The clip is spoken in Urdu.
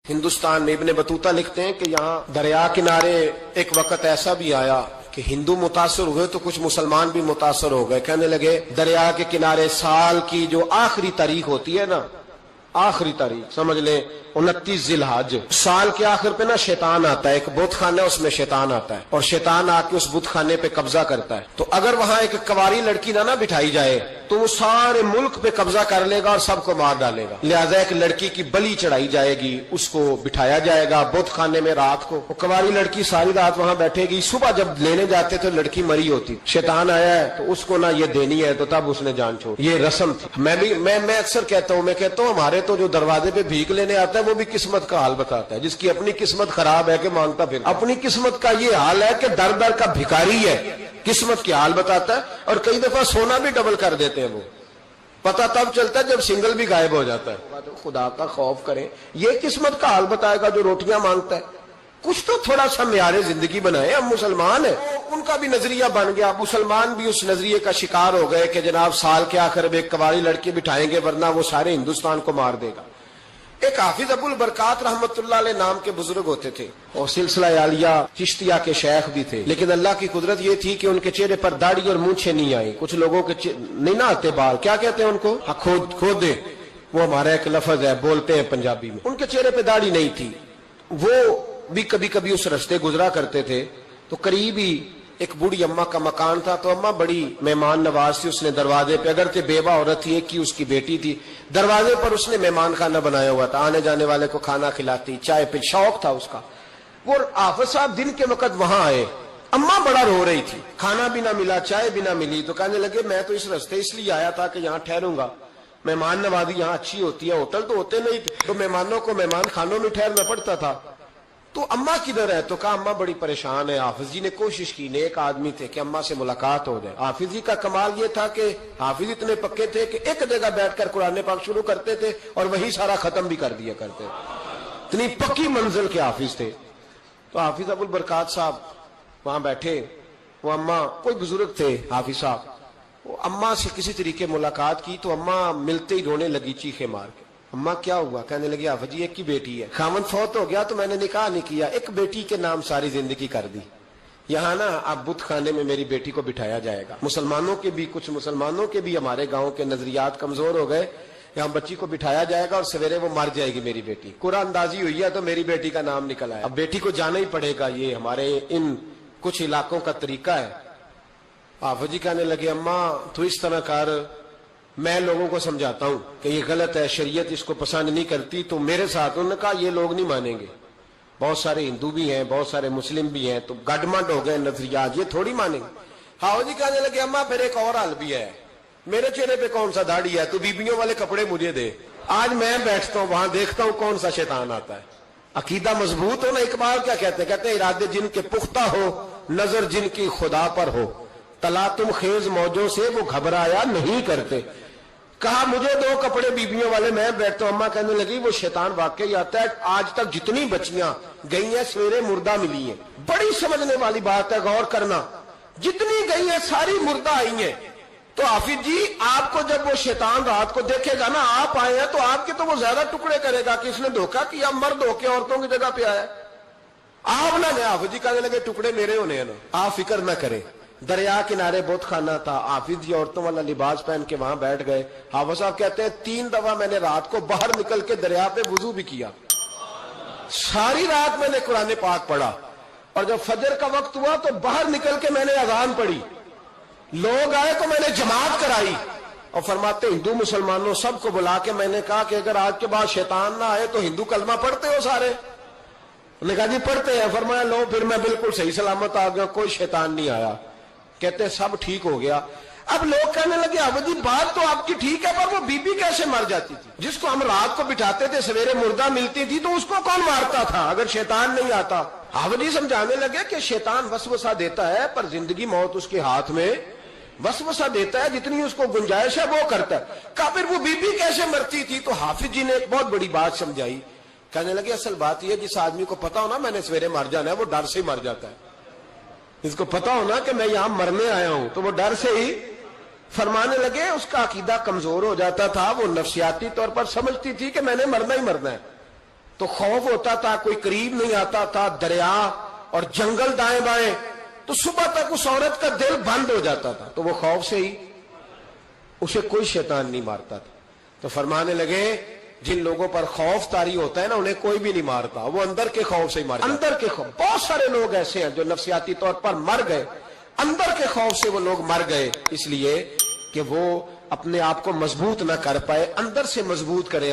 ہندوستان میں ابن بطوطہ لکھتے ہیں کہ یہاں دریا کنارے ایک وقت ایسا بھی آیا کہ ہندو متاثر ہوئے تو کچھ مسلمان بھی متاثر ہو گئے. کہنے لگے دریا کے کنارے سال کی جو آخری تاریخ ہوتی ہے نا، آخری تاریخ سمجھ لیں 29 ذی الحج، سال کے آخر پہ نا شیطان آتا ہے، ایک بت خانہ اس میں شیطان آتا ہے اور شیطان آ کے اس بت خانے پہ قبضہ کرتا ہے. تو اگر وہاں ایک کواری لڑکی نہ بٹھائی جائے تو وہ سارے ملک پہ قبضہ کر لے گا اور سب کو مار ڈالے گا. لہذا ایک لڑکی کی بلی چڑھائی جائے گی، اس کو بٹھایا جائے گا بت خانے میں رات کو. وہ کواری لڑکی ساری رات وہاں بیٹھے گی، صبح جب لینے جاتے تو لڑکی مری ہوتی. شیطان آیا ہے تو اس کو نہ یہ دینی ہے تو تب اس نے جان چھوڑ. یہ رسم تھی. میں اکثر کہتا ہوں ہمارے تو جو دروازے پہ بھیک لینے آتا ہے وہ بھی قسمت کا حال بتاتا ہے. جس کی اپنی قسمت خراب ہے کہ مانگتا پھر اپنی قسمت کا یہ حال ہے کہ در در کا بھکاری ہے، قسمت کی حال بتاتا ہے. اور کئی دفعہ سونا بھی ڈبل کر دیتے ہیں. وہ پتہ تب چلتا ہے جب سنگل بھی غائب ہو جاتا ہے. خدا کا خوف کریں، یہ قسمت کا حال بتائے گا جو روٹیاں مانگتا ہے. کچھ تو تھوڑا سا معیار زندگی بنائے. ہم مسلمان ہیں، ان کا بھی نظریہ بن گیا، مسلمان بھی اس نظریے کا شکار ہو گئے کہ جناب سال کے آخر میں ایک کواری لڑکی بٹھائیں گے ورنہ وہ سارے ہندوستان کو مار دے گا. ایک حافظ ابو البرکات رحمت اللہ علیہ نام کے بزرگ ہوتے تھے اور سلسلہ عالیہ چشتیہ کے شیخ بھی تھے. لیکن اللہ کی قدرت یہ تھی کہ ان کے چہرے پر داڑھی اور مونچھیں نہیں آئی. کچھ لوگوں کے نہیں نہ آتے بال، کیا کہتے ہیں ان کو؟ کھودے. وہ ہمارا ایک لفظ ہے، بولتے ہیں پنجابی میں. ان کے چہرے پہ داڑھی نہیں تھی. وہ بھی کبھی کبھی اس رستے گزرا کرتے تھے تو قریب ہی ایک بوڑھی اماں کا مکان تھا. تو اماں بڑی مہمان نواز تھی. اس نے دروازے پہ، اگر تھے بیوہ عورت تھی، ایک کی اس کی بیٹی تھی، دروازے پر اس نے مہمان خانہ بنایا ہوا تھا. آنے جانے والے کو کھانا کھلاتی، چائے پہ شوق تھا اس کا. وہ حافظ صاحب دن کے وقت وہاں آئے. اماں بڑا رو رہی تھی، کھانا بھی نہ ملا، چائے بھی نہ ملی. تو کہنے لگے میں تو اس رستے اس لیے آیا تھا کہ یہاں ٹھہروں گا، مہمان نوازی یہاں اچھی ہوتی ہے. ہوٹل تو ہوتے نہیں تو مہمانوں کو مہمان خانوں میں ٹھہرنا پڑتا تھا. تو اماں کدھر ہے؟ تو کہا اماں بڑی پریشان ہے. حافظ جی نے کوشش کی، نیک آدمی تھے، کہ اماں سے ملاقات ہو جائے. حافظ جی کا کمال یہ تھا کہ حافظ اتنے پکے تھے کہ ایک جگہ بیٹھ کر قرآن پاک شروع کرتے تھے اور وہی سارا ختم بھی کر دیا کرتے. اتنی پکی منزل کے حافظ تھے. تو حافظ ابو البرکات صاحب وہاں بیٹھے. وہ اماں کوئی بزرگ تھے حافظ صاحب، وہ اماں سے کسی طریقے ملاقات کی تو اماں ملتے ہی رونے لگی چیخے مار کے. اماں کیا ہوا؟ کہنے لگی حافظ جی ایک کی بیٹی ہے، خاوند فوت ہو گیا تو میں نے نکاح نہیں کیا، ایک بیٹی کے نام ساری زندگی کر دی. یہاں نا اب بت خانے میں میری بیٹی کو بٹھایا جائے گا. کچھ مسلمانوں کے بھی ہمارے گاؤں کے نظریات کمزور ہو گئے. یہاں بچی کو بٹھایا جائے گا اور سویرے وہ مر جائے گی میری بیٹی. قرآن اندازی ہوئی ہے تو میری بیٹی کا نام نکل آیا. اب بیٹی کو جانا ہی پڑے گا. یہ ہمارے ان کچھ علاقوں کا طریقہ ہے. حافظ جی کہنے لگے اماں تو اس طرح کر، میں لوگوں کو سمجھاتا ہوں کہ یہ غلط ہے، شریعت اس کو پسند نہیں کرتی. تو میرے ساتھ انہوں نے کہا یہ لوگ نہیں مانیں گے، بہت سارے ہندو بھی ہیں، بہت سارے مسلم بھی ہیں، تو گڈمنڈ ہو گئے نظریات، یہ تھوڑی مانیں گے. ہاؤ جی کہنے لگے اماں پھر ایک اور حال بھی ہے، میرے چہرے پہ کون سا داڑھی ہے؟ تو بیبیوں والے کپڑے مجھے دے. آج میں بیٹھتا ہوں وہاں دیکھتا ہوں کون سا شیطان آتا ہے. عقیدہ مضبوط ہو نا. اقبال کیا کہتے ہیں ارادے جن کے پختہ ہو، نظر جن کی خدا پر ہو، تلا تم خیز موجوں سے وہ گھبرایا نہیں کرتے. کہا مجھے دو کپڑے بیبیوں والے، میں بیٹھتا ہوں. اماں کہنے لگی وہ شیطان واقعی آتا ہے. آج تک جتنی بچیاں گئی ہیں سویرے مردہ ملی ہیں. بڑی سمجھنے والی بات ہے، غور کرنا. جتنی گئی ہیں ساری مردہ آئی ہیں. تو حافظ جی آپ کو جب وہ شیطان رات کو دیکھے گا نا، آپ آئے ہیں تو آپ کے تو وہ زیادہ ٹکڑے کرے گا کہ اس نے دھوکہ کیا، مرد ہو کے عورتوں کی جگہ پہ آیا. آپ نہ حافظ جی کہنے لگے ٹکڑے میرے ہونے ہیں نا، آپ فکر نہ کریں. دریا کنارے بہت خانہ تھا. حافظ جی عورتوں والا لباس پہن کے وہاں بیٹھ گئے. حافظ صاحب کہتے ہیں 3 دفعہ میں نے رات کو باہر نکل کے دریا پہ وضو بھی کیا. ساری رات میں نے قرآن پاک پڑھا اور جب فجر کا وقت ہوا تو باہر نکل کے میں نے اذان پڑھی. لوگ آئے تو میں نے جماعت کرائی. اور فرماتے ہندو مسلمانوں سب کو بلا کے میں نے کہا کہ اگر آج کے بعد شیطان نہ آئے تو ہندو کلمہ پڑھتے ہو سارے؟ انہوں نے کہا جی پڑھتے ہیں. فرمایا لو پھر میں بالکل صحیح سلامت آ گیا، کوئی شیطان نہیں آیا. کہتے سب ٹھیک ہو گیا. اب لوگ کہنے لگے حافظ جی بات تو آپ کی ٹھیک ہے پر وہ بی بی کیسے مر جاتی تھی؟ جس کو ہم رات کو بٹھاتے تھے سویرے مردہ ملتی تھی تو اس کو کون مارتا تھا اگر شیطان نہیں آتا؟ حافظ جی سمجھانے لگے کہ شیطان وسوسہ دیتا ہے پر زندگی موت اس کے ہاتھ میں. وسوسہ دیتا ہے، جتنی اس کو گنجائش ہے وہ کرتا ہے. کہا پھر وہ بی بی کیسے مرتی تھی؟ تو حافظ جی نے ایک بہت بڑی بات سمجھائی. کہنے لگے اصل بات یہ جس آدمی کو پتا ہو نا میں نے سویرے مر جانا ہے وہ ڈر سے مر جاتا ہے. اس کو پتا ہو نا کہ میں یہاں مرنے آیا ہوں تو وہ ڈر سے ہی. فرمانے لگے اس کا عقیدہ کمزور ہو جاتا تھا، وہ نفسیاتی طور پر سمجھتی تھی کہ میں نے مرنا ہی مرنا ہے. تو خوف ہوتا تھا, کوئی قریب نہیں آتا تھا, دریا اور جنگل دائیں بائیں, تو صبح تک اس عورت کا دل بند ہو جاتا تھا, تو وہ خوف سے ہی اسے کوئی شیطان نہیں مارتا تھا. تو فرمانے لگے جن لوگوں پر خوف طاری ہوتا ہے نا, انہیں کوئی بھی نہیں مارتا, وہ اندر کے خوف سے ہی مارتا. اندر کے خوف. بہت سارے لوگ ایسے ہیں جو نفسیاتی طور پر مر گئے, اندر کے خوف سے وہ لوگ مر گئے, اس لیے کہ وہ اپنے آپ کو مضبوط نہ کر پائے. اندر سے مضبوط کریں.